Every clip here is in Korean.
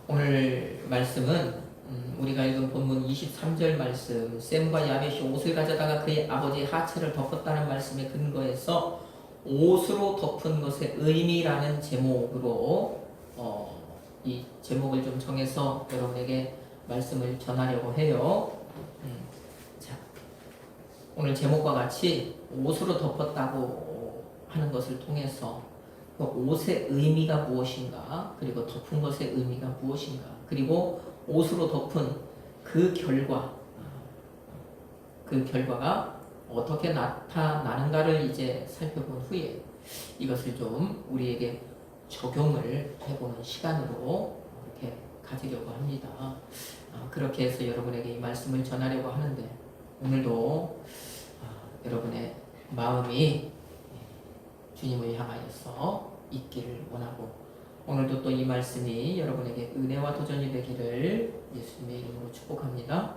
오늘 말씀은 우리가 읽은 본문 23절 말씀, 셈과 야벳이 옷을 가져다가 그의 아버지의 하체를 덮었다는 말씀에 근거해서 옷으로 덮은 것의 의미라는 제목으로 이 제목을 좀 정해서 여러분에게 말씀을 전하려고 해요. 자, 오늘 제목과 같이 옷으로 덮었다고 하는 것을 통해서 그 옷의 의미가 무엇인가, 그리고 덮은 것의 의미가 무엇인가, 그리고 옷으로 덮은 그 결과가 어떻게 나타나는가를 이제 살펴본 후에 이것을 좀 우리에게 적용을 해보는 시간으로 이렇게 가지려고 합니다. 그렇게 해서 여러분에게 이 말씀을 전하려고 하는데, 오늘도 여러분의 마음이 주님을 향하여서 있기를 원하고, 오늘도 또 이 말씀이 여러분에게 은혜와 도전이 되기를 예수님의 이름으로 축복합니다.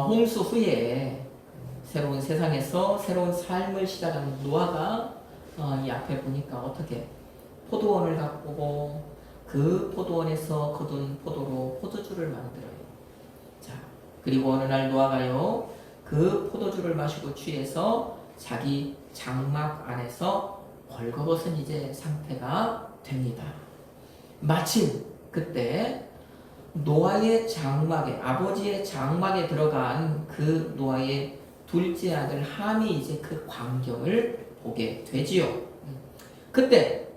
홍수 후에 새로운 세상에서 새로운 삶을 시작하는 노아가 이 앞에 보니까 어떻게 포도원을 가꾸고 그 포도원에서 거둔 포도로 포도주를 만들어요. 자, 그리고 어느 날 노아가요, 그 포도주를 마시고 취해서 자기 장막 안에서 벌거벗은 이제 상태가 됩니다. 마침 그때 노아의 장막에, 아버지의 장막에 들어간 그 노아의 둘째 아들 함이 이제 그 광경을 보게 되지요. 그때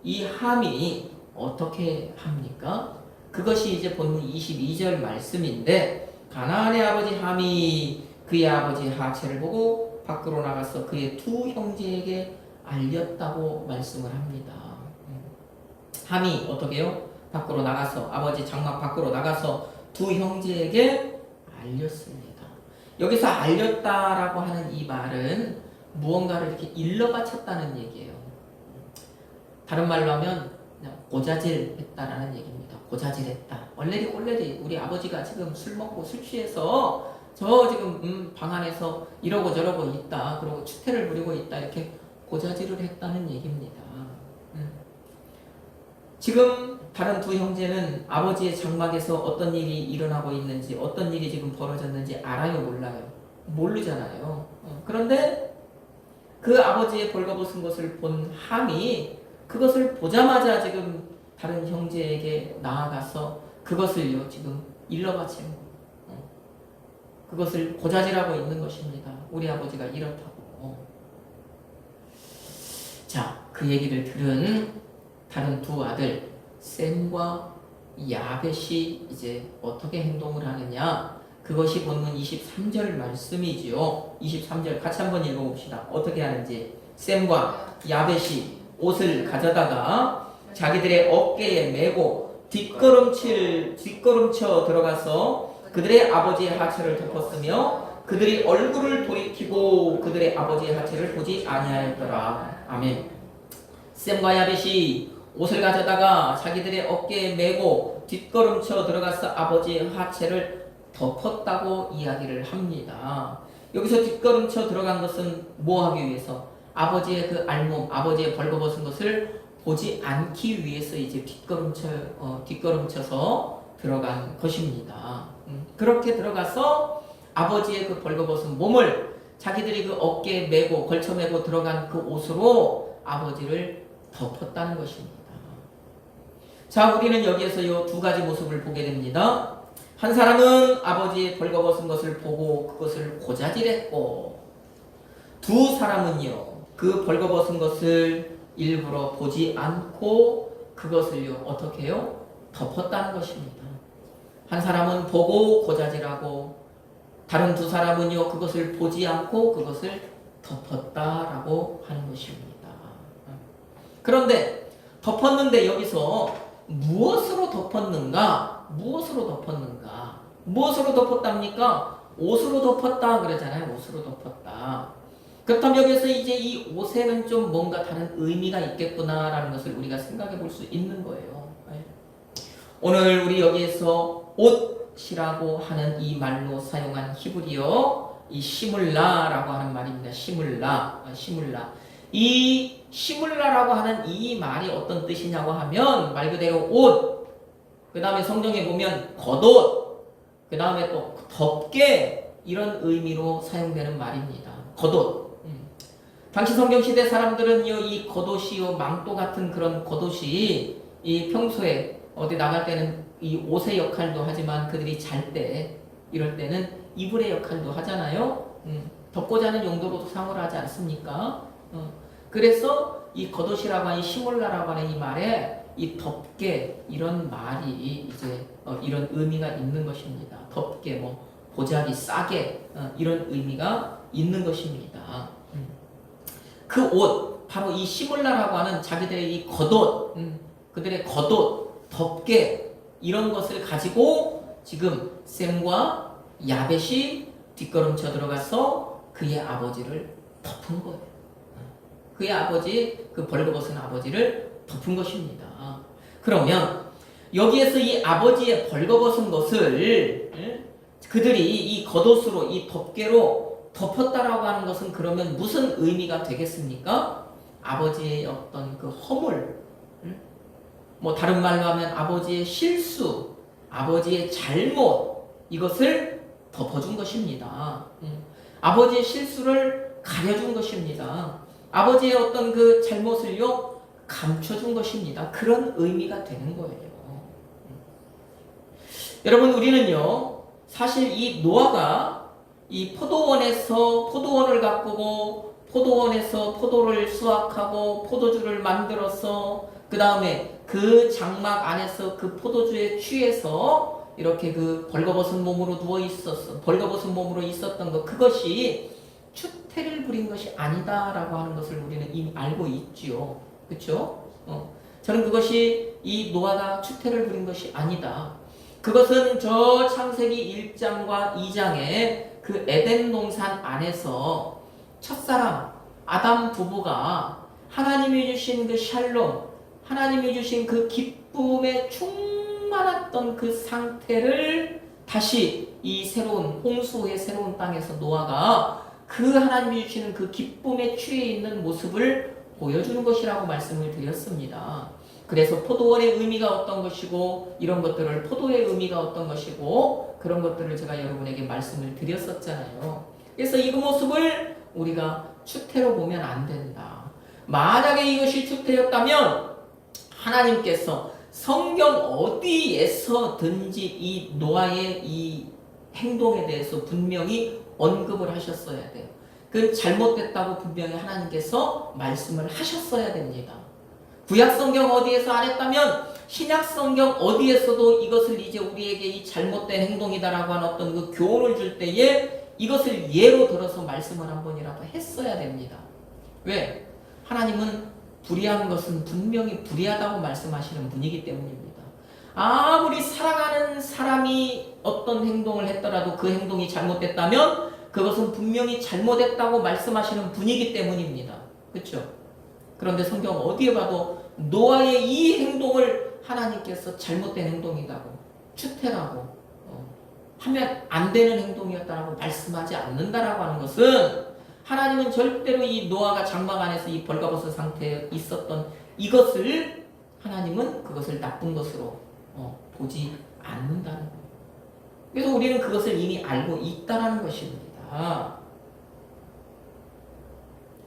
이 함이 어떻게 합니까? 그것이 이제 본문 22절 말씀인데, 가나안의 아버지 함이 그의 아버지의 하체를 보고 밖으로 나가서 그의 두 형제에게 알렸다고 말씀을 합니다. 함이 어떻게 해요? 밖으로 나가서, 아버지 장막 밖으로 나가서 두 형제에게 알렸습니다. 여기서 알렸다라고 하는 이 말은 무언가를 이렇게 일러 바쳤다는 얘기예요. 다른 말로 하면 그냥 고자질했다라는 얘기입니다. 고자질했다. 얼레리 우리 아버지가 지금 술 먹고 술 취해서 저 지금 방 안에서 이러고 저러고 있다, 그리고 추태를 부리고 있다, 이렇게 고자질을 했다는 얘기입니다. 지금 다른 두 형제는 아버지의 장막에서 어떤 일이 일어나고 있는지, 어떤 일이 지금 벌어졌는지 알아요, 몰라요? 모르잖아요. 그런데 그 아버지의 벌거벗은 것을 본 함이 그것을 보자마자 지금 다른 형제에게 나아가서 그것을요, 지금 일러바치는 거예요. 그것을 고자질하고 있는 것입니다. 우리 아버지가 이렇다고. 자, 그 얘기를 들은 다른 두 아들 셈과 야벳이 이제 어떻게 행동을 하느냐, 그것이 본문 23절 말씀이지요. 23절 같이 한번 읽어봅시다. 어떻게 하는지. 셈과 야벳이 옷을 가져다가 자기들의 어깨에 메고 뒷걸음쳐 들어가서 그들의 아버지의 하체를 덮었으며 그들이 얼굴을 돌이키고 그들의 아버지의 하체를 보지 아니하였더라. 아멘. 셈과 야벳이 옷을 가져다가 자기들의 어깨에 메고 뒷걸음쳐 들어가서 아버지의 하체를 덮었다고 이야기를 합니다. 여기서 뒷걸음쳐 들어간 것은 뭐 하기 위해서? 아버지의 그 알몸, 아버지의 벌거벗은 것을 보지 않기 위해서 이제 뒷걸음쳐서 들어간 것입니다. 그렇게 들어가서 아버지의 그 벌거벗은 몸을 자기들이 그 어깨에 메고 걸쳐메고 들어간 그 옷으로 아버지를 덮었다는 것입니다. 자, 우리는 여기에서 이 두 가지 모습을 보게 됩니다. 한 사람은 아버지의 벌거벗은 것을 보고 그것을 고자질했고, 두 사람은요, 그 벌거벗은 것을 일부러 보지 않고 그것을요, 어떻게 해요? 덮었다는 것입니다. 한 사람은 보고 고자질하고, 다른 두 사람은요, 그것을 보지 않고 그것을 덮었다라고 하는 것입니다. 그런데 덮었는데 여기서 무엇으로 덮었는가? 무엇으로 덮었답니까? 옷으로 덮었다 그러잖아요. 옷으로 덮었다. 그렇다면 여기서 이제 이 옷에는 좀 뭔가 다른 의미가 있겠구나라는 것을 우리가 생각해 볼 수 있는 거예요. 오늘 우리 여기에서 옷이라고 하는 이 말로 사용한 히브리어, 이 시물라라고 하는 말입니다. 시물라. 이 시물라라고 하는 이 말이 어떤 뜻이냐고 하면 말 그대로 옷, 그 다음에 성경에 보면 겉옷, 그 다음에 또 덮개 이런 의미로 사용되는 말입니다. 겉옷. 당시 성경 시대 사람들은요, 이 겉옷이요, 망토 같은 그런 겉옷이 이 평소에 어디 나갈 때는 이 옷의 역할도 하지만 그들이 잘 때, 이럴 때는 이불의 역할도 하잖아요. 덮고 자는 용도로도 사용을 하지 않습니까? 그래서 이 겉옷이라고 하는 시몰라라고 하는 이 말에 이 덮개 이런 말이 이제 이런 의미가 있는 것입니다. 덮개, 뭐 보자기, 싸개 이런 의미가 있는 것입니다. 그 옷, 바로 이 시몰라라고 하는 자기들의 이 겉옷, 그들의 겉옷, 덮개 이런 것을 가지고 지금 셈과 야벳이 뒷걸음쳐 들어가서 그의 아버지를 덮은 거예요. 그의 아버지, 그 벌거벗은 아버지를 덮은 것입니다. 그러면 여기에서 이 아버지의 벌거벗은 것을 그들이 이 겉옷으로, 이 덮개로 덮었다라고 하는 것은 그러면 무슨 의미가 되겠습니까? 아버지의 어떤 그 허물, 뭐 다른 말로 하면 아버지의 실수, 아버지의 잘못, 이것을 덮어준 것입니다. 아버지의 실수를 가려준 것입니다. 아버지의 어떤 그 잘못을요, 감춰준 것입니다. 그런 의미가 되는 거예요. 여러분, 우리는요, 사실 이 노아가 이 포도원에서 포도원을 가꾸고, 포도원에서 포도를 수확하고, 포도주를 만들어서, 그 다음에 그 장막 안에서 그 포도주에 취해서 이렇게 그 벌거벗은 몸으로 누워 있었어. 벌거벗은 몸으로 있었던 것, 그것이 추태를 부린 것이 아니다라고 하는 것을 우리는 이미 알고 있지요. 그렇죠? 저는 그것이 이 노아가 추태를 부린 것이 아니다. 그것은 저 창세기 1장과 2장의 그 에덴 동산 안에서 첫사람 아담 부부가 하나님이 주신 그 샬롬, 하나님이 주신 그 기쁨에 충만했던 그 상태를 다시 이 새로운 홍수 후의 새로운 땅에서 노아가 그 하나님이 주시는 그 기쁨에 취해 있는 모습을 보여주는 것이라고 말씀을 드렸습니다. 그래서 포도원의 의미가 어떤 것이고 이런 것들을 포도의 의미가 어떤 것이고 그런 것들을 제가 여러분에게 말씀을 드렸었잖아요. 그래서 이 모습을 우리가 추태로 보면 안 된다. 만약에 이것이 추태였다면 하나님께서 성경 어디에서든지 이 노아의 이 행동에 대해서 분명히 언급을 하셨어야 돼요. 그 잘못됐다고 분명히 하나님께서 말씀을 하셨어야 됩니다. 구약성경 어디에서 안 했다면 신약성경 어디에서도 이것을 이제 우리에게 이 잘못된 행동이다라고 하는 어떤 그 교훈을 줄 때에 이것을 예로 들어서 말씀을 한 번이라도 했어야 됩니다. 왜? 하나님은 불의한 것은 분명히 불의하다고 말씀하시는 분이기 때문입니다. 아무리 사랑하는 사람이 어떤 행동을 했더라도 그 행동이 잘못됐다면 그것은 분명히 잘못했다고 말씀하시는 분이기 때문입니다. 그렇죠? 그런데 성경 어디에 봐도 노아의 이 행동을 하나님께서 잘못된 행동이라고, 추태라고 하면 안 되는 행동이었다라고 말씀하지 않는다라고 하는 것은 하나님은 절대로 이 노아가 장막 안에서 이 벌거벗은 상태에 있었던 이것을 하나님은 그것을 나쁜 것으로 보지 않는다는 거예요. 그래서 우리는 그것을 이미 알고 있다라는 것입니다.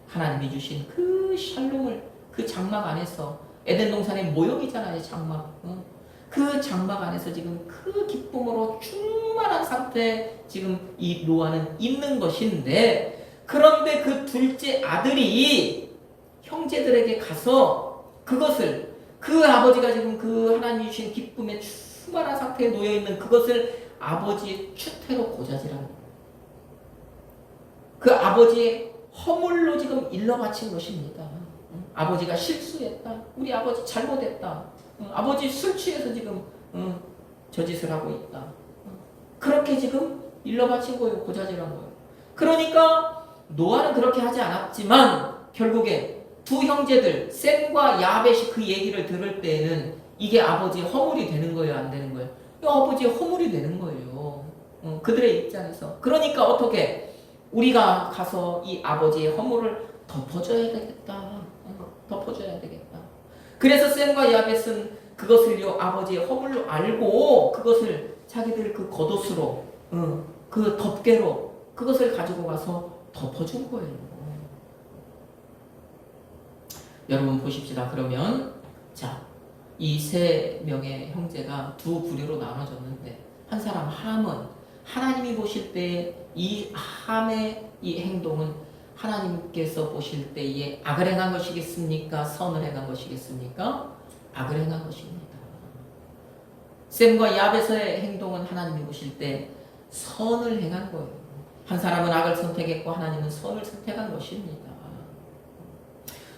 하나님이 주신 그 샬롬을 그 장막 안에서 에덴 동산의 모형이잖아요. 장막. 그 장막 안에서 지금 그 기쁨으로 충만한 상태에 지금 이 노아는 있는 것인데, 그런데 그 둘째 아들이 형제들에게 가서 그것을, 그 아버지가 지금 그 하나님이 주신 기쁨에 충만한 상태에 놓여있는 그것을 아버지의 추태로 고자질하는 거예요. 그 아버지의 허물로 지금 일러바친 것입니다. 아버지가 실수했다. 우리 아버지 잘못했다. 아버지 술 취해서 지금 저 짓을 하고 있다. 그렇게 지금 일러바친 거예요. 고자질한 거예요. 그러니까 노아는 그렇게 하지 않았지만 결국에 두 형제들 셈과 야벳이 그 얘기를 들을 때에는 이게 아버지의 허물이 되는 거예요? 안 되는 거예요? 아버지의 허물이 되는 거예요. 그들의 입장에서. 그러니까 어떻게 우리가 가서 이 아버지의 허물을 덮어줘야 되겠다. 덮어줘야 되겠다. 그래서 셈과 야벳은 그것을요 아버지의 허물로 알고 그것을 자기들 그 겉옷으로 그 덮개로 그것을 가지고 가서 덮어준 거예요. 여러분 보십시다. 그러면 자, 이 세 명의 형제가 두 부류로 나눠졌는데 한 사람 함은 하나님이 보실 때 이 함의 이 행동은 하나님께서 보실 때에 악을 행한 것이겠습니까? 선을 행한 것이겠습니까? 악을 행한 것입니다. 셈과 야벳의 행동은 하나님이 보실 때 선을 행한 거예요. 한 사람은 악을 선택했고 하나님은 선을 선택한 것입니다.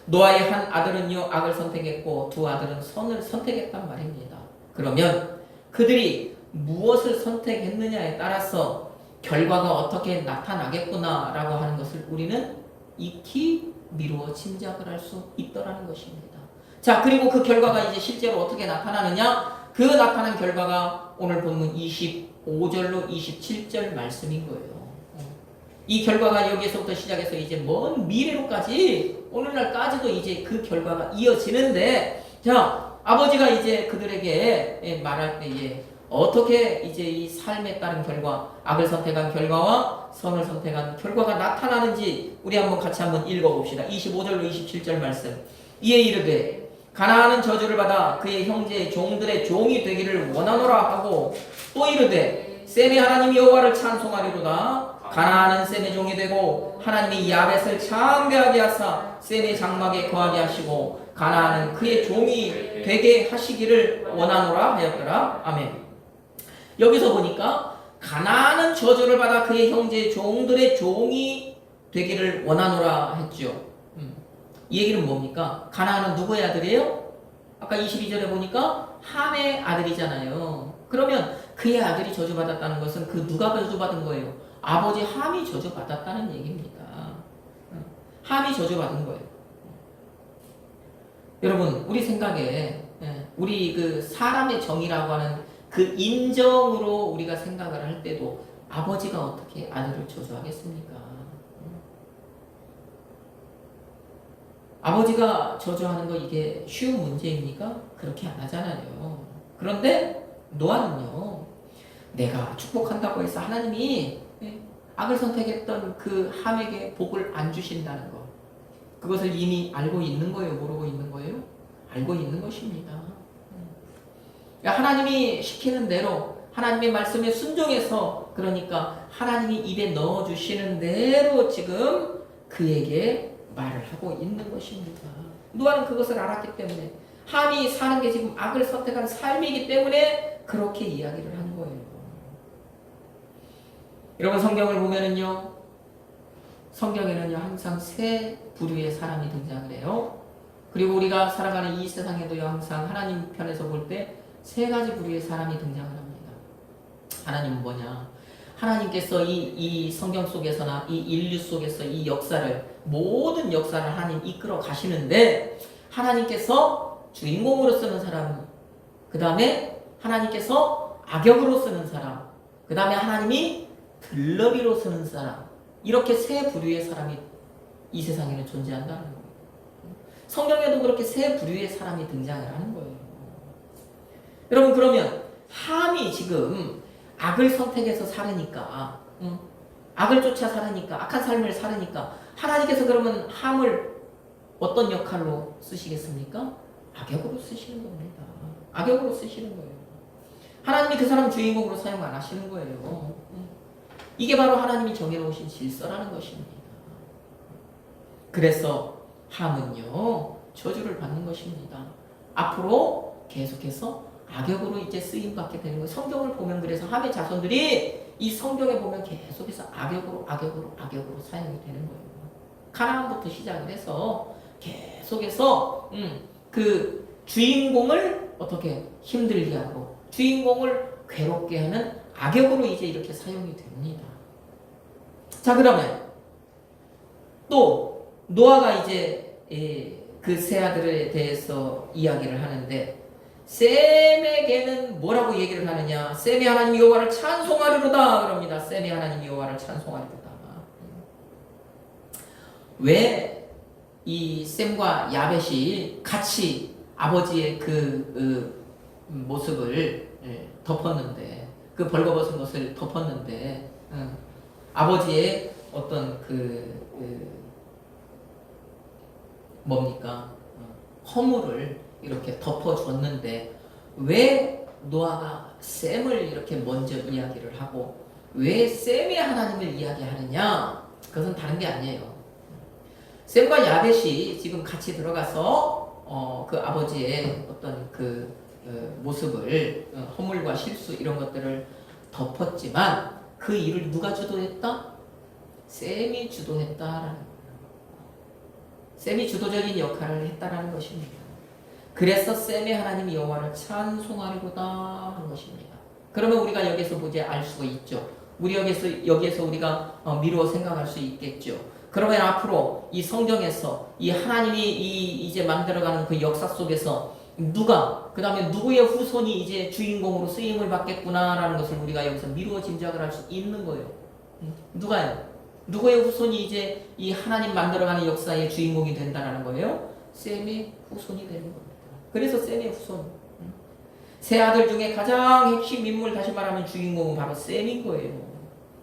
노아의 한 아들은요 악을 선택했고 두 아들은 선을 선택했단 말입니다. 그러면 그들이 무엇을 선택했느냐에 따라서 결과가 어떻게 나타나겠구나라고 하는 것을 우리는 익히 미루어 짐작을 할 수 있더라는 것입니다. 자, 그리고 그 결과가 이제 실제로 어떻게 나타나느냐? 그 나타난 결과가 오늘 본문 25절로 27절 말씀인 거예요. 이 결과가 여기에서부터 시작해서 이제 먼 미래로까지 오늘날까지도 이제 그 결과가 이어지는데, 자, 아버지가 이제 그들에게 말할 때에 어떻게 이제 이 삶에 따른 결과, 악을 선택한 결과와 선을 선택한 결과가 나타나는지 우리 한번 같이 한번 읽어봅시다. 25절로 27절 말씀. 이에 이르되 가나안은 저주를 받아 그의 형제의 종들의 종이 되기를 원하노라 하고, 또 이르되 셈이 하나님 여호와를 찬송하리로다. 가나안은 셈의 종이 되고 하나님이 야벳을 창대하게 하사 셈의 장막에 거하게 하시고 가나안은 그의 종이 되게 하시기를 원하노라 하였더라. 아멘. 여기서 보니까 가나안은 저주를 받아 그의 형제 종들의 종이 되기를 원하노라 했죠. 이 얘기는 뭡니까? 가나안은 누구의 아들이에요? 아까 22절에 보니까 함의 아들이잖아요. 그러면 그의 아들이 저주받았다는 것은 그 누가 저주받은 거예요? 아버지 함이 저주받았다는 얘기입니다. 함이 저주받은 거예요. 여러분, 우리 생각에 우리 그 사람의 정의라고 하는 그 인정으로 우리가 생각을 할 때도 아버지가 어떻게 아들을 저주하겠습니까? 아버지가 저주하는 거 이게 쉬운 문제입니까? 그렇게 안 하잖아요. 그런데 노아는요, 내가 축복한다고 해서 하나님이 악을 선택했던 그 함에게 복을 안 주신다는 것, 그것을 이미 알고 있는 거예요? 모르고 있는 거예요? 알고 있는 것입니다. 하나님이 시키는 대로 하나님의 말씀에 순종해서, 그러니까 하나님이 입에 넣어주시는 대로 지금 그에게 말을 하고 있는 것입니다. 노아는 그것을 알았기 때문에, 함이 사는 게 지금 악을 선택한 삶이기 때문에 그렇게 이야기를 한 거예요. 여러분, 성경을 보면은요, 성경에는요 항상 세 부류의 사람이 등장을 해요. 그리고 우리가 살아가는 이 세상에도요 항상 하나님 편에서 볼 때 세 가지 부류의 사람이 등장을 합니다. 하나님은 뭐냐? 하나님께서 이 성경 속에서나 이 인류 속에서 이 역사를, 모든 역사를 하나님 이끌어 가시는데, 하나님께서 주인공으로 쓰는 사람, 그 다음에 하나님께서 악역으로 쓰는 사람, 그 다음에 하나님이 들러리로 쓰는 사람, 이렇게 세 부류의 사람이 이 세상에는 존재한다는 거예요. 성경에도 그렇게 세 부류의 사람이 등장을 하는 거예요. 여러분, 그러면 함이 지금 악을 선택해서 살으니까, 악을 쫓아 살으니까, 악한 삶을 살으니까 하나님께서 그러면 함을 어떤 역할로 쓰시겠습니까? 악역으로 쓰시는 겁니다. 악역으로 쓰시는 거예요. 하나님이 그 사람 주인공으로 사용 안 하시는 거예요. 이게 바로 하나님이 정해놓으신 질서라는 것입니다. 그래서 함은요 저주를 받는 것입니다. 앞으로 계속해서 악역으로 이제 쓰임 받게 되는 거예요. 성경을 보면 그래서 함의 자손들이 이 성경에 보면 계속해서 악역으로 사용이 되는 거예요. 가나안부터 시작을 해서 계속해서 그 주인공을 어떻게 힘들게 하고 주인공을 괴롭게 하는 악역으로 이제 이렇게 사용이 됩니다. 자, 그러면 또 노아가 이제 그 세 아들에 대해서 이야기를 하는데, 셈에게는 뭐라고 얘기를 하느냐? 셈이 하나님 여호와를 찬송하리로다 그럽니다. 셈이 하나님 여호와를 찬송하리로다. 왜 이 셈과 야벳이 같이 아버지의 그 모습을 덮었는데, 그 벌거벗은 것을 덮었는데, 아버지의 어떤 뭡니까? 허물을 이렇게 덮어줬는데, 왜 노아가 셈을 이렇게 먼저 이야기를 하고, 왜 셈이 하나님을 이야기하느냐? 그것은 다른 게 아니에요. 셈과 야벳이 지금 같이 들어가서 그 아버지의 어떤 모습을 허물과 실수 이런 것들을 덮었지만 그 일을 누가 주도했다? 셈이 주도했다라는 거예요. 셈이 주도적인 역할을 했다라는 것입니다. 그래서 셈의 하나님 여호와를 찬송하리로다 한 것입니다. 그러면 우리가 여기서 보지 알 수가 있죠. 우리 여기에서 우리가 미루어 생각할 수 있겠죠. 그러면 앞으로 이 성경에서 이 하나님이 이제 만들어가는 그 역사 속에서 그 다음에 누구의 후손이 이제 주인공으로 쓰임을 받겠구나라는 것을 우리가 여기서 미루어 짐작을 할 수 있는 거예요. 누가요? 누구의 후손이 이제 이 하나님 만들어가는 역사의 주인공이 된다라는 거예요? 셈의 후손이 되는 겁니다. 그래서 셈의 후손. 세 아들 중에 가장 핵심 인물, 다시 말하면 주인공은 바로 셈인 거예요.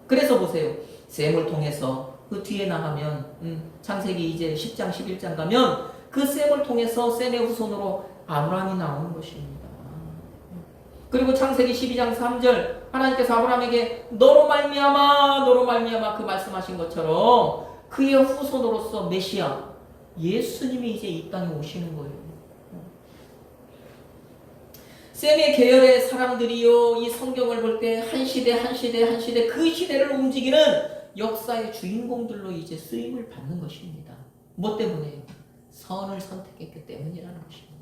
그래서 보세요. 셈을 통해서 그 뒤에 나가면 창세기 이제 10장 11장 가면 그 셈을 통해서 셈의 후손으로 아브라함이 나오는 것입니다. 그리고 창세기 12장 3절 하나님께서 아브라함에게 너로 말미암아 그 말씀하신 것처럼 그의 후손으로서 메시아 예수님이 이제 이 땅에 오시는 거예요. 셈의 계열의 사람들이요, 이 성경을 볼 때 한 시대 그 시대를 움직이는 역사의 주인공들로 이제 쓰임을 받는 것입니다. 뭐 때문에요? 선을 선택했기 때문이라는 것입니다.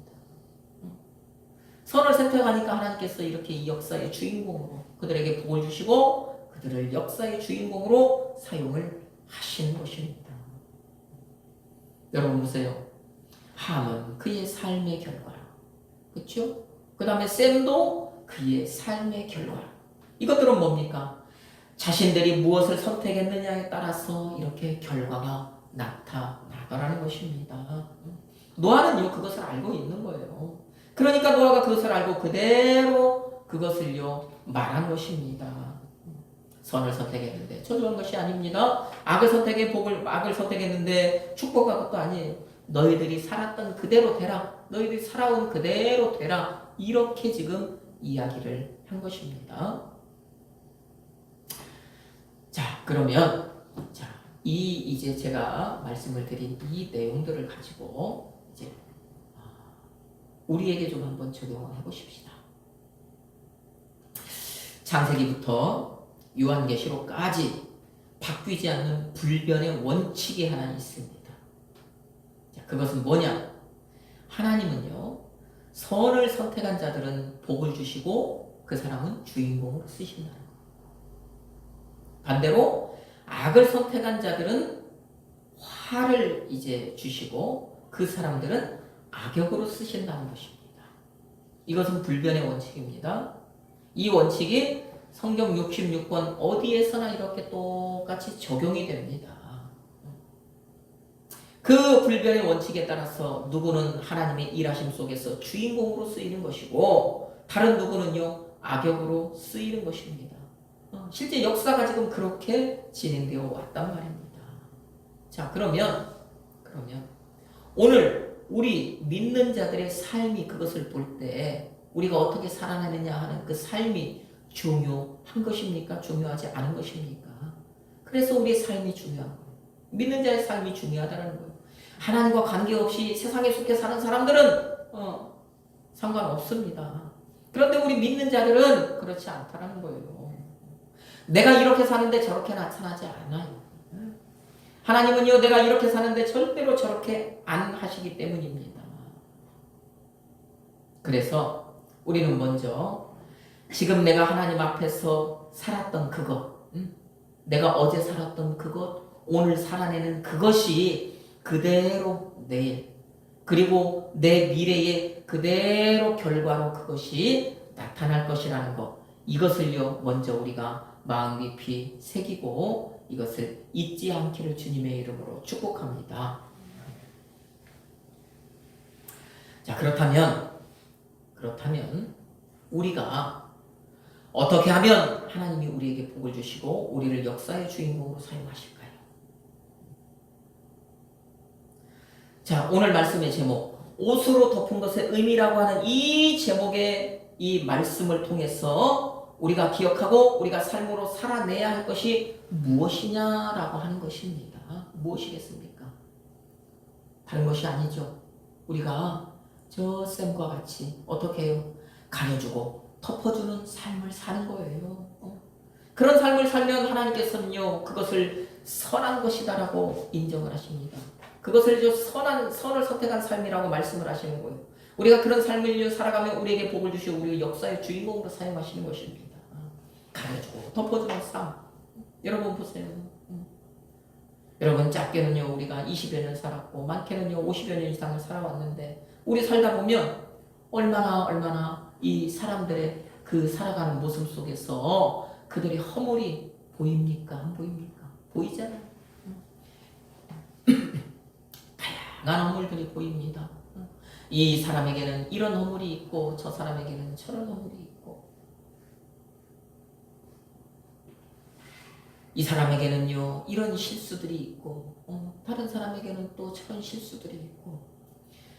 선을 선택하니까 하나님께서 이렇게 이 역사의 주인공으로 그들에게 복을 주시고 그들을 역사의 주인공으로 사용을 하시는 것입니다. 여러분 보세요. 함은 그의 삶의 결과, 그렇죠? 그 다음에 셈도 그의 삶의 결과. 이것들은 뭡니까? 자신들이 무엇을 선택했느냐에 따라서 이렇게 결과가 나타나더라는 것입니다. 노아는요 그것을 알고 있는 거예요. 그러니까 노아가 그것을 알고 그대로 그것을요 말한 것입니다. 선을 선택했는데 저주한 것이 아닙니다. 악을 선택했는데 축복한 것도 아니에요. 너희들이 살았던 그대로 되라. 너희들이 살아온 그대로 되라. 이렇게 지금 이야기를 한 것입니다. 자, 그러면 이제 제가 말씀을 드린 이 내용들을 가지고 이제 우리에게 좀 한번 적용을 해보십시다. 창세기부터 요한계시록까지 바뀌지 않는 불변의 원칙이 하나 있습니다. 자, 그것은 뭐냐? 하나님은요 선을 선택한 자들은 복을 주시고 그 사람은 주인공으로 쓰신다는 거예요. 반대로 악을 선택한 자들은 화를 이제 주시고 그 사람들은 악역으로 쓰신다는 것입니다. 이것은 불변의 원칙입니다. 이 원칙이 성경 66권 어디에서나 이렇게 똑같이 적용이 됩니다. 그 불변의 원칙에 따라서 누구는 하나님의 일하심 속에서 주인공으로 쓰이는 것이고 다른 누구는요 악역으로 쓰이는 것입니다. 실제 역사가 지금 그렇게 진행되어 왔단 말입니다. 자, 그러면 오늘 우리 믿는 자들의 삶이 그것을 볼 때 우리가 어떻게 살아내느냐 하는 그 삶이 중요한 것입니까? 중요하지 않은 것입니까? 그래서 우리의 삶이 중요한 거예요. 믿는 자의 삶이 중요하다는 거예요. 하나님과 관계없이 세상에 속해 사는 사람들은 상관없습니다. 그런데 우리 믿는 자들은 그렇지 않다는 거예요. 내가 이렇게 사는데 저렇게 나타나지 않아요. 하나님은요 내가 이렇게 사는데 절대로 저렇게 안 하시기 때문입니다. 그래서 우리는 먼저 지금 내가 하나님 앞에서 살았던 그것, 내가 어제 살았던 그것, 오늘 살아내는 그것이 그대로 내일 그리고 내 미래에 그대로 결과로 그것이 나타날 것이라는 것, 이것을요 먼저 우리가 마음 깊이 새기고 이것을 잊지 않기를 주님의 이름으로 축복합니다. 자, 그렇다면 우리가 어떻게 하면 하나님이 우리에게 복을 주시고 우리를 역사의 주인공으로 사용하실까요? 자, 오늘 말씀의 제목, 옷으로 덮은 것의 의미라고 하는 이 제목의 이 말씀을 통해서 우리가 기억하고 우리가 삶으로 살아내야 할 것이 무엇이냐라고 하는 것입니다. 무엇이겠습니까? 다른 것이 아니죠. 우리가 저 쌤과 같이 어떻게 해요? 가려주고 덮어주는 삶을 사는 거예요. 그런 삶을 살면 하나님께서는요, 그것을 선한 것이다라고 인정을 하십니다. 그것을 선을 선택한 삶이라고 말씀을 하시는 거예요. 우리가 그런 삶을 살아가면 우리에게 복을 주시고 우리 역사의 주인공으로 사용하시는 것입니다. 가려주고 덮어주는 삶. 여러분 보세요. 여러분 짧게는요 우리가 20여 년 살았고 많게는요 50여 년 이상을 살아왔는데 우리 살다 보면 얼마나 이 사람들의 그 살아가는 모습 속에서 그들의 허물이 보입니까? 안 보입니까? 보이잖아요. 다양한 허물들이 보입니다. 이 사람에게는 이런 허물이 있고 저 사람에게는 저런 허물이 있고 이 사람에게는요 이런 실수들이 있고 다른 사람에게는 또 저런 실수들이 있고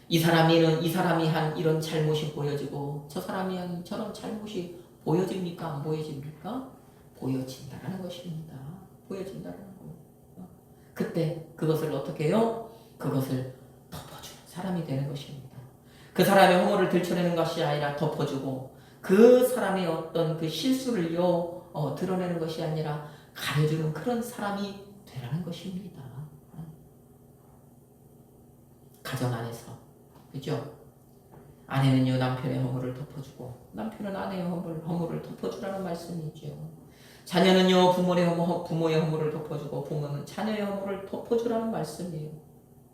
이 사람이 한 이런 잘못이 보여지고 저 사람이 한 저런 잘못이 보여집니까? 안 보여집니까? 보여진다라는 것입니다. 보여진다라는 거. 그때 그것을 어떻게 해요? 그것을 덮어주는 사람이 되는 것입니다. 그 사람의 허물을 들춰내는 것이 아니라 덮어주고 그 사람의 어떤 그 실수를요 드러내는 것이 아니라 가려주는 그런 사람이 되라는 것입니다. 가정 안에서 그죠? 아내는요 남편의 허물을 덮어주고 남편은 아내의 허물을 덮어주라는 말씀이죠. 자녀는요 부모의 허물을 덮어주고 부모는 자녀의 허물을 덮어주라는 말씀이에요.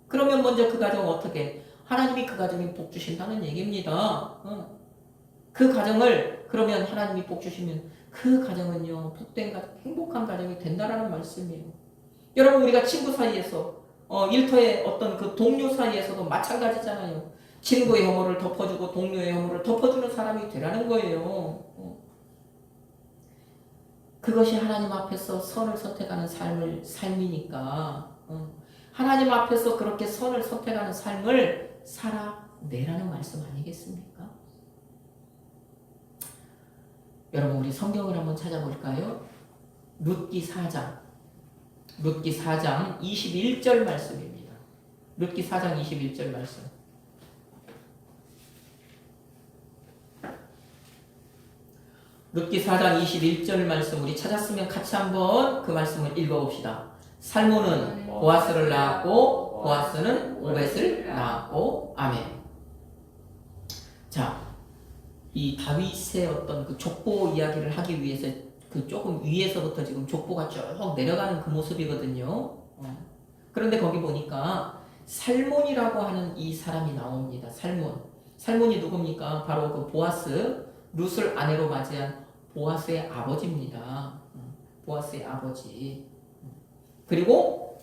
그러면 먼저 그 가정 어떻게 하나님이 그 가정에 복 주신다는 얘기입니다. 그 가정을 그러면 하나님이 복 주시면 그 가정은요 복된 가정, 행복한 가정이 된다라는 말씀이에요. 여러분 우리가 친구 사이에서 일터의 어떤 그 동료 사이에서도 마찬가지잖아요. 친구의 허물을 덮어주고 동료의 허물을 덮어주는 사람이 되라는 거예요. 그것이 하나님 앞에서 선을 선택하는 삶이니까 하나님 앞에서 그렇게 선을 선택하는 삶을 살아내라는 말씀 아니겠습니까? 여러분 우리 성경을 한번 찾아볼까요? 룻기 4장 21절 말씀입니다. 룻기 4장 21절 말씀. 룻기 4장 21절 말씀 우리 찾았으면 같이 한번 그 말씀을 읽어봅시다. 살몬은 보아스를 낳았고 보아스는 오벳을 낳았고 아멘. 자, 이 다윗의 어떤 그 족보 이야기를 하기 위해서 그 조금 위에서부터 지금 족보가 쭉 내려가는 그 모습이거든요. 그런데 거기 보니까 살몬이라고 하는 이 사람이 나옵니다. 살몬이 누굽니까? 바로 그 보아스, 룻을 아내로 맞이한 보아스의 아버지입니다. 보아스의 아버지. 그리고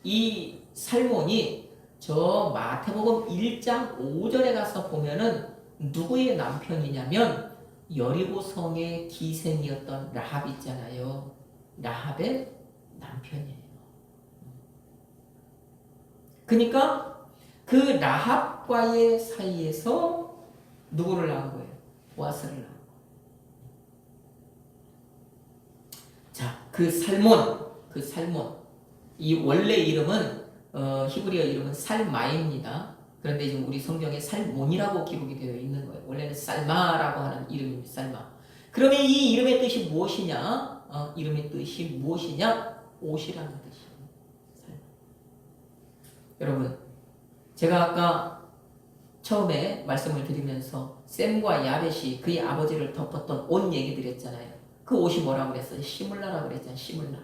이 살몬이 저 마태복음 1장 5절에 가서 보면은 누구의 남편이냐면 여리고성의 기생이었던 라합 있잖아요. 라합의 남편이에요. 그러니까 그 라합과의 사이에서 누구를 낳은 거예요? 보아스를 낳은 거예요. 자, 그 살몬 이 원래 이름은 히브리어 이름은 살마입니다. 그런데 지금 우리 성경에 살몬이라고 기록이 되어 있는 거예요. 원래는 살마라고 하는 이름입니다. 살마. 그러면 이 이름의 뜻이 무엇이냐? 이름의 뜻이 무엇이냐? 옷이라는 뜻이에요. 살마. 여러분, 제가 아까 처음에 말씀을 드리면서 셈과 야벳이 그의 아버지를 덮었던 옷 얘기 드렸잖아요. 그 옷이 뭐라고 그랬어요? 시물라라고 그랬잖아요. 시물라.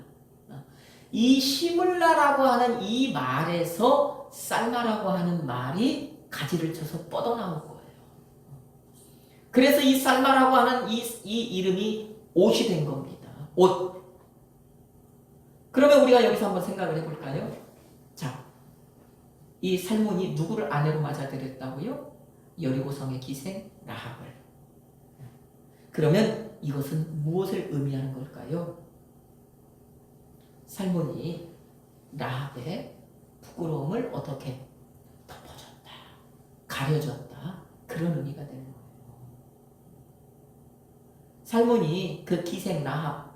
이 시물라라고 하는 이 말에서 살마라고 하는 말이 가지를 쳐서 뻗어나온 거예요. 그래서 이 살마라고 하는 이 이름이 옷이 된 겁니다. 옷. 그러면 우리가 여기서 한번 생각을 해볼까요? 자, 이 살몬이 누구를 아내로 맞아들였다고요? 여리고성의 기생 라합을. 그러면 이것은 무엇을 의미하는 걸까요? 살몬이 라합의 부끄러움을 어떻게 덮어줬다, 가려줬다, 그런 의미가 되는 거예요. 살몬이 그 기생 라합,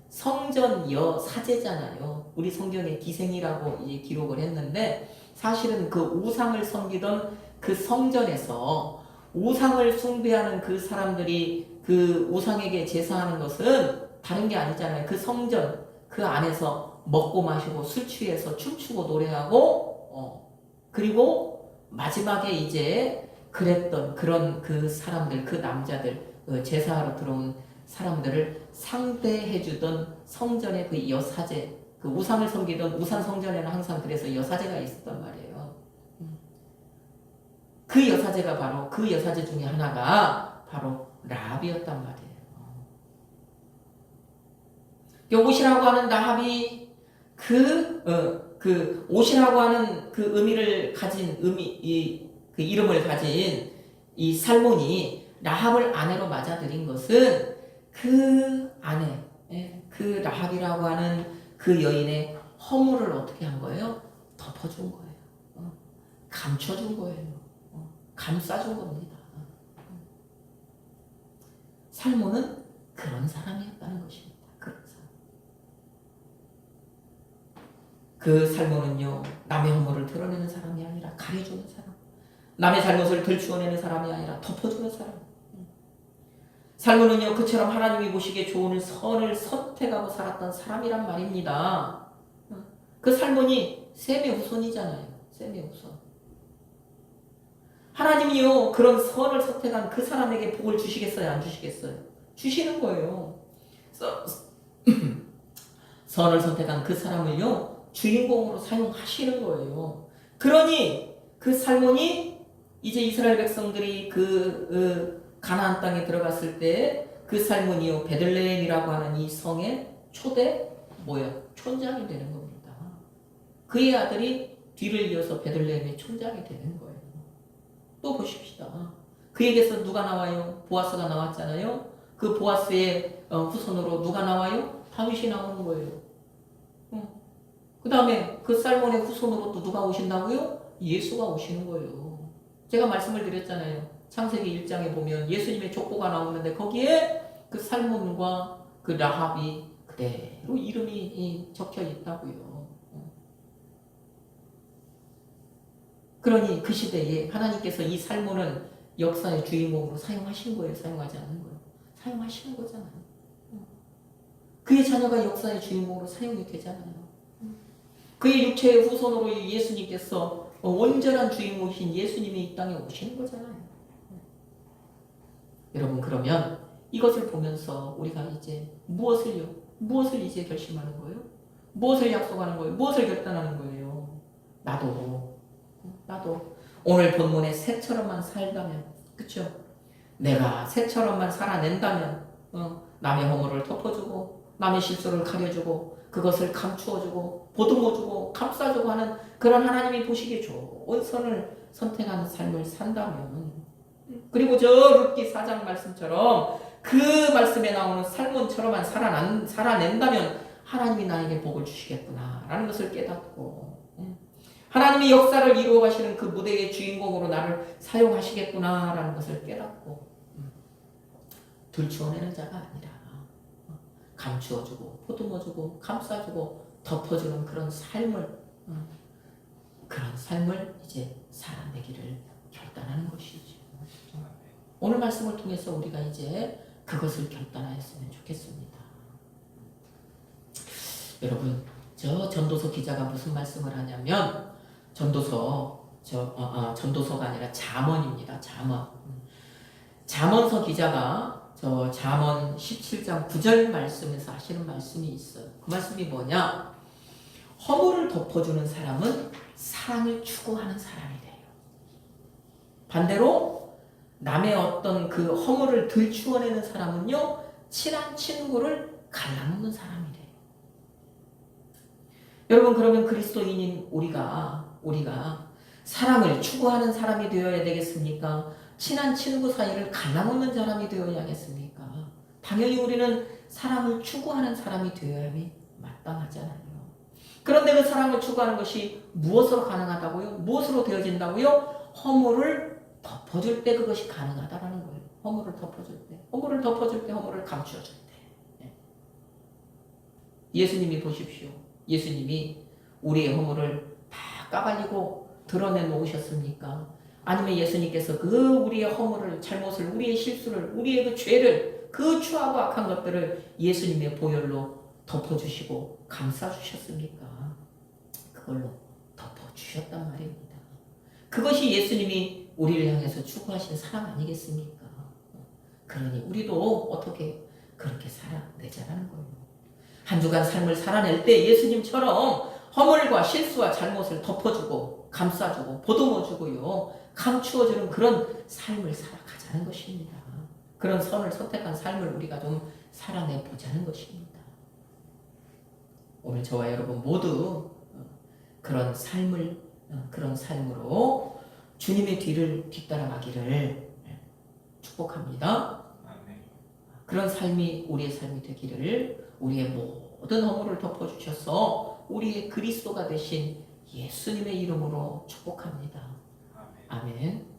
성전 여사제잖아요. 우리 성경에 기생이라고 이제 기록을 했는데, 사실은 그 우상을 섬기던 그 성전에서 우상을 숭배하는 그 사람들이 그 우상에게 제사하는 것은 다른 게 아니잖아요. 그 성전 그 안에서 먹고 마시고 술 취해서 춤추고 노래하고 그리고 마지막에 이제 그랬던 그런 그 사람들, 그 남자들, 제사하러 들어온 사람들을 상대해주던 성전의 그 여사제, 그 우상을 섬기던 우상 성전에는 항상 그래서 여사제가 있었단 말이에요. 그 여사제가 바로 그 여사제 중에 하나가 바로 라합이었단 말이에요. 옷이라고 하는 라합이 그 옷이라고 하는 그 의미를 가진 그 이름을 가진 이 살몬이 라합을 아내로 맞아들인 것은 그 아내, 그 라합이라고 하는 그 여인의 허물을 어떻게 한 거예요? 덮어준 거예요. 감춰준 거예요. 감싸준 겁니다. 살몬은 그런 사람이었다는 것입니다. 그런 사람. 그 살몬은요, 남의 허물을 드러내는 사람이 아니라 가려주는 사람, 남의 잘못을 들추어내는 사람이 아니라 덮어주는 사람. 살몬은요, 그처럼 하나님이 보시기에 좋은 선을 선택하고 살았던 사람이란 말입니다. 그 살몬이 셈의 후손이잖아요. 셈의 후손. 하나님이요, 그런 선을 선택한 그 사람에게 복을 주시겠어요? 안 주시겠어요? 주시는 거예요. 선을 선택한 그 사람을요, 주인공으로 사용하시는 거예요. 그러니 그 살몬이 이제 이스라엘 백성들이 가나안 땅에 들어갔을 때 그 살몬이요, 베들레헴이라고 하는 이 성의 초대 촌장이 되는 겁니다. 그의 아들이 뒤를 이어서 베들레헴의 촌장이 되는 거예요. 또 보십시다. 그에게서 누가 나와요? 보아스가 나왔잖아요. 그 보아스의 후손으로 누가 나와요? 다윗이 나오는 거예요. 그 다음에 그 살몬의 후손으로 또 누가 오신다고요? 예수가 오시는 거예요. 제가 말씀을 드렸잖아요. 창세기 1장에 보면 예수님의 족보가 나오는데 거기에 그 살몬과 그 라합이 그대로 이름이 적혀 있다고요. 그러니 그 시대에 하나님께서 이 살몬을 역사의 주인공으로 사용하신 거예요? 사용하지 않는 거예요? 사용하시는 거잖아요. 그의 자녀가 역사의 주인공으로 사용이 되잖아요. 그의 육체의 후손으로 예수님께서 온전한 주인공이신 예수님이 이 땅에 오시는 거잖아요. 여러분, 그러면 이것을 보면서 우리가 이제 무엇을 이제 결심하는 거예요? 무엇을 약속하는 거예요? 무엇을 결단하는 거예요? 나도 오늘 본문의 새처럼만 살다면, 그쵸? 내가 새처럼만 살아낸다면, 남의 허물을 덮어주고 남의 실수를 가려주고 그것을 감추어주고 보듬어주고 감싸주고 하는 그런 하나님이 보시기에 좋은 선을 선택하는 삶을 산다면, 그리고 저 룻기 4장 말씀처럼 그 말씀에 나오는 살몬처럼만 살아낸다면 하나님이 나에게 복을 주시겠구나 라는 것을 깨닫고, 하나님이 역사를 이루어 가시는 그 무대의 주인공으로 나를 사용하시겠구나 라는 것을 깨닫고 들추어내는 자가 아니라 감추어주고 보듬어주고 감싸주고 덮어주는 그런 삶을 이제 살아내기를 결단하는 것이죠. 오늘 말씀을 통해서 우리가 이제 그것을 결단하였으면 좋겠습니다. 여러분, 저 전도서 기자가 무슨 말씀을 하냐면, 전도서가 아니라 잠언입니다. 잠언서 기자가 저 잠언 17장 9절 말씀에서 하시는 말씀이 있어요. 그 말씀이 뭐냐? 허물을 덮어주는 사람은 사랑을 추구하는 사람이 돼요. 반대로 남의 어떤 그 허물을 들추어내는 사람은요, 친한 친구를 갈라놓는 사람이 돼요. 여러분, 그러면 그리스도인인 우리가 사랑을 추구하는 사람이 되어야 되겠습니까? 친한 친구 사이를 갈라놓는 사람이 되어야 하겠습니까? 당연히 우리는 사랑을 추구하는 사람이 되어야만 마땅하잖아요. 그런데 그 사랑을 추구하는 것이 무엇으로 가능하다고요? 무엇으로 되어진다고요? 허물을 덮어줄 때 그것이 가능하다라는 거예요. 허물을 덮어줄 때, 허물을 덮어줄 때, 허물을 감추어줄 때. 예수님이 보십시오. 예수님이 우리의 허물을 다 까발리고 드러내 놓으셨습니까? 아니면 예수님께서 그 우리의 허물을, 잘못을, 우리의 실수를, 우리의 그 죄를, 그 추하고 악한 것들을 예수님의 보혈로 덮어주시고 감싸주셨습니까? 그걸로 덮어주셨단 말입니다. 그것이 예수님이 우리를 향해서 추구하신 사랑 아니겠습니까? 그러니 우리도 어떻게 그렇게 살아내자라는 거예요. 한 주간 삶을 살아낼 때 예수님처럼 허물과 실수와 잘못을 덮어주고 감싸주고 보듬어주고요, 감추어주는 그런 삶을 살아가자는 것입니다. 그런 선을 선택한 삶을 우리가 좀 살아내보자는 것입니다. 오늘 저와 여러분 모두 그런 삶을, 그런 삶으로 주님의 뒤를 뒤따라가기를 축복합니다. 그런 삶이 우리의 삶이 되기를, 우리의 모든 허물을 덮어주셔서 우리의 그리스도가 되신 예수님의 이름으로 축복합니다. 아멘.